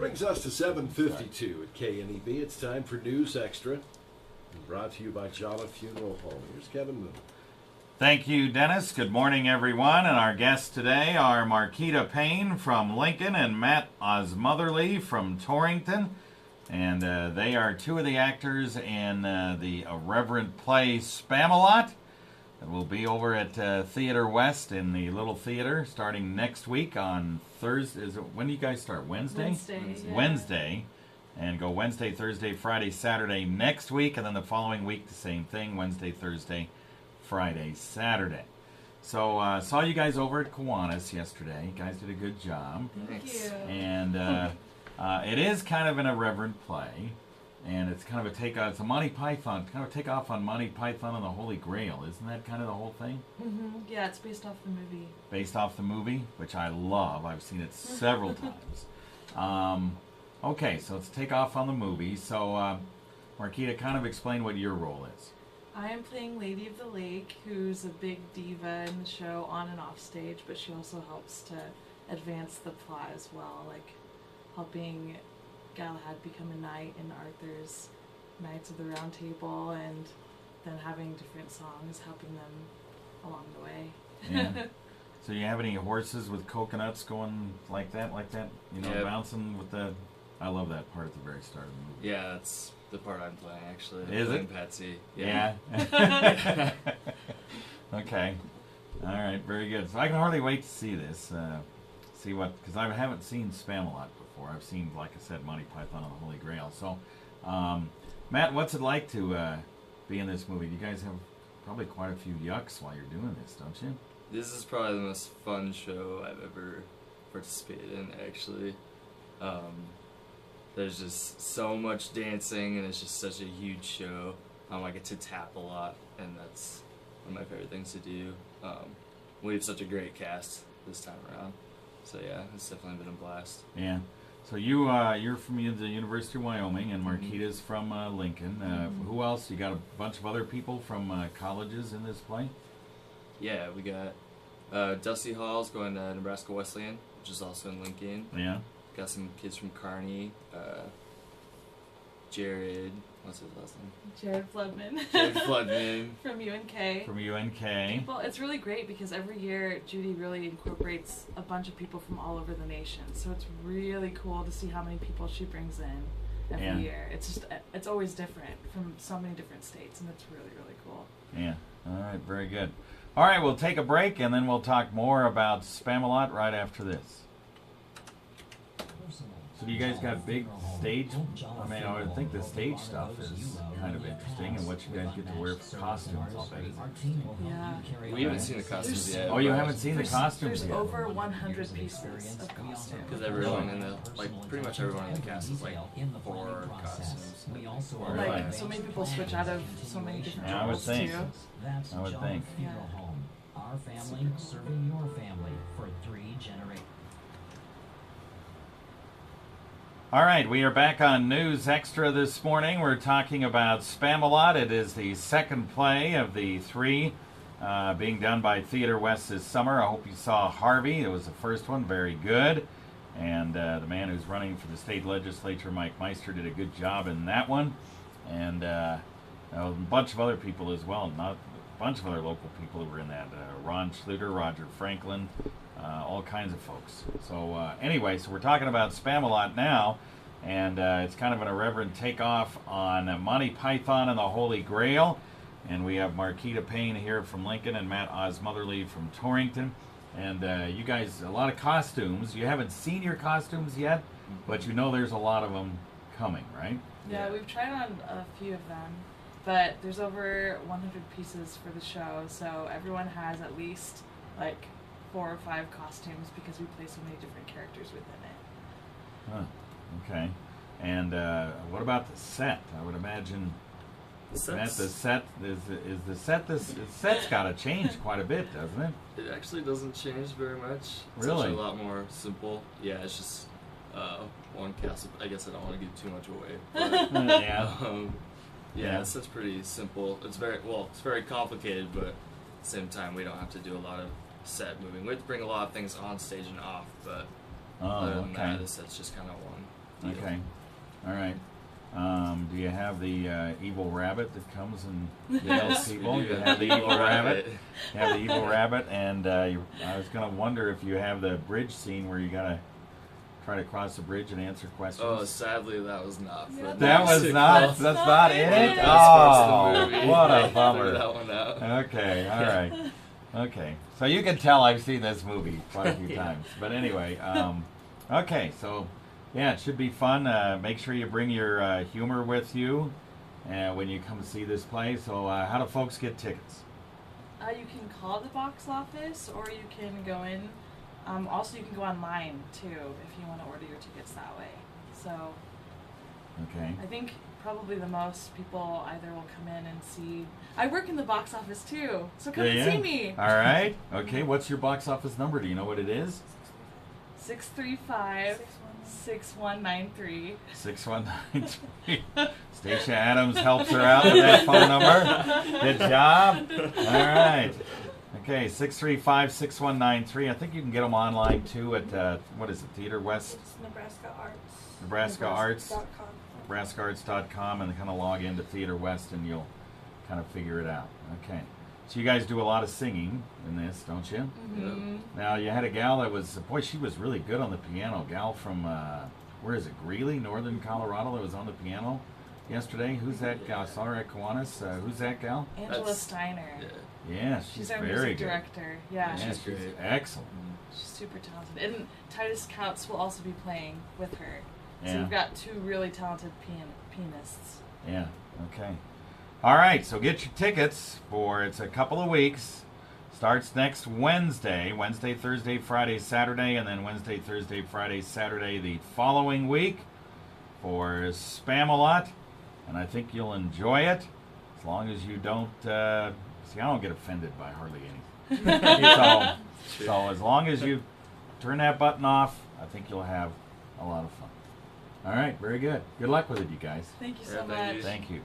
Brings us to 7:52 at KNEB. It's time for News Extra, brought to you by Jala Funeral Home. Here's Kevin Mooney. Thank you, Dennis. Good morning, everyone. And our guests today are Markita Payne from Lincoln and Matt Osmotherly from Torrington. And they are two of the actors in the irreverent play Spamalot. It will be over at Theater West in the Little Theater starting next week on Thursday. When do you guys start? Wednesday? Wednesday. Yeah. Wednesday. And go Wednesday, Thursday, Friday, Saturday next week. And then the following week, the same thing. Wednesday, Thursday, Friday, Saturday. So saw you guys over at Kiwanis yesterday. You guys did a good job. Thank you. And it is kind of an irreverent play. And it's kind of a takeoff. It's a Monty Python, kind of a takeoff on Monty Python and the Holy Grail. Isn't that kind of the whole thing? Mm-hmm. Yeah, it's based off the movie. Based off the movie, which I love. I've seen it several times. Okay, so let's take off on the movie. So, Markita, kind of explain what your role is. I am playing Lady of the Lake, who's a big diva in the show on and off stage, but she also helps to advance the plot as well, like helping Galahad become a knight in Arthur's Knights of the Round Table, and then having different songs helping them along the way. Yeah. So you have any horses with coconuts going like that? You know, Yep. bouncing with the... I love that part at the very start of the movie. Yeah, that's the part I'm playing, actually. Is I'm it? playing Patsy. Yeah. Okay. All right. Very good. So I can hardly wait to see this. See what, because I haven't seen Spamalot before. I've seen, like I said, Monty Python and the Holy Grail. So, Matt, what's it like to be in this movie? You guys have probably quite a few yucks while you're doing this, don't you? This is probably the most fun show I've ever participated in, actually. There's just so much dancing, and it's just such a huge show. I get to tap a lot, and that's one of my favorite things to do. We have such a great cast this time around. So yeah, it's definitely been a blast. Yeah. So you're from the University of Wyoming, and Markita's from Lincoln. Who else? You got a bunch of other people from colleges in this play? Yeah, we got Dusty Hall's going to Nebraska Wesleyan, which is also in Lincoln. Yeah. Got some kids from Kearney. Jared, what's his last name? Jared Floodman. Jared Floodman. From UNK. From UNK. Well, it's really great because every year Judy really incorporates a bunch of people from all over the nation. So it's really cool to see how many people she brings in every year. It's always different from so many different states, and it's really, really cool. Yeah. All right. Very good. All right. We'll take a break, and then we'll talk more about Spamalot right after this. So do you guys got big stage? I mean, I would think the stage stuff is kind of interesting, and what you guys get to wear for costumes. I'll bet is interesting. Yeah. We haven't seen the costumes yet. Oh, you haven't seen the costumes There's yet? over 100 pieces of costumes. Because everyone in the, pretty much everyone in the cast is 4 costumes. Like, so many people switch out of so many different Yeah, I would roles think. too. I would think. Yeah. Our family serving your family for 3 generations. All right, we are back on News Extra this morning. We're talking about Spamalot. It is the second play of the 3 being done by Theater West this summer. I hope you saw Harvey. It was the first one, very good. And the man who's running for the state legislature, Mike Meister, did a good job in that one. And a bunch of other people as well, not a bunch of other local people who were in that. Ron Schluter, Roger Franklin, all kinds of folks. So anyway, so we're talking about Spamalot now, and it's kind of an irreverent takeoff on Monty Python and the Holy Grail. And we have Markita Payne here from Lincoln and Matt Osmotherly from Torrington. And you guys, a lot of costumes. You haven't seen your costumes yet, but you know there's a lot of them coming, right? Yeah, we've tried on a few of them, but there's over 100 pieces for the show, so everyone has at least 4 or 5 costumes because we play so many different characters within it. Huh. Okay. And what about the set? I would imagine Matt, the set the set's got to change quite a bit, doesn't it? It actually doesn't change very much. It's Really? actually a lot more simple. Yeah, it's just one castle. I guess I don't want to give too much away. But, Yeah. yeah, it's pretty simple. It's very complicated, but at the same time, we don't have to do a lot of set moving. We have to bring a lot of things on stage and off, but other than that, the set's just kind of one deal. Okay. All right. Do you have the evil rabbit that comes and yells people? You have the evil rabbit. You have the evil rabbit, and I was going to wonder if you have the bridge scene where you got to try to cross the bridge and answer questions. Oh, sadly, that was not. Yeah, that was not. That's not in it. That's Oh, parts of the movie. what a Threw bummer. that one out. Okay. All right. Okay. So you can tell I've seen this movie quite a few Yeah. times. But anyway, okay. So yeah, it should be fun. Make sure you bring your humor with you when you come see this play. So how do folks get tickets? You can call the box office, or you can go in. Also, you can go online too if you want to order your tickets that way. So Okay. I think probably the most people either will come in and see. I work in the box office too, so come and see me. All right. Okay. What's your box office number? Do you know what it is? 635-6193. 6193. Stacia Adams helps her out with that phone number. Good job. All right. Okay, 635-6193. I think you can get them online too at, what is it, Theater West? It's Nebraska Arts. Nebraska Arts. Nebraska.com. NebraskaArts.com, and kind of log into Theater West and you'll kind of figure it out. Okay. So you guys do a lot of singing in this, don't you? Mm-hmm. Now, you had a gal that was, boy, she was really good on the piano. Gal from, where is it, Greeley, northern Colorado, that was on the piano yesterday. Who's that gal? I saw her at Kiwanis. Who's that gal? Angela That's- Steiner. Yeah. Yeah, she's She's our very music good. director. Yeah, Yeah, she's she's great. excellent. she's super talented. And Titus Couts will also be playing with her. So Yeah. we've got two really talented pianists. Yeah, okay. All right, so get your tickets for, it's a couple of weeks. Starts next Wednesday, Thursday, Friday, Saturday, and then Wednesday, Thursday, Friday, Saturday the following week for Spamalot. And I think you'll enjoy it as long as you don't, see, I don't get offended by hardly anything. so as long as you turn that button off, I think you'll have a lot of fun. All right, very good. Good luck with it, you guys. Thank you Yeah, so thank much. you. Thank you.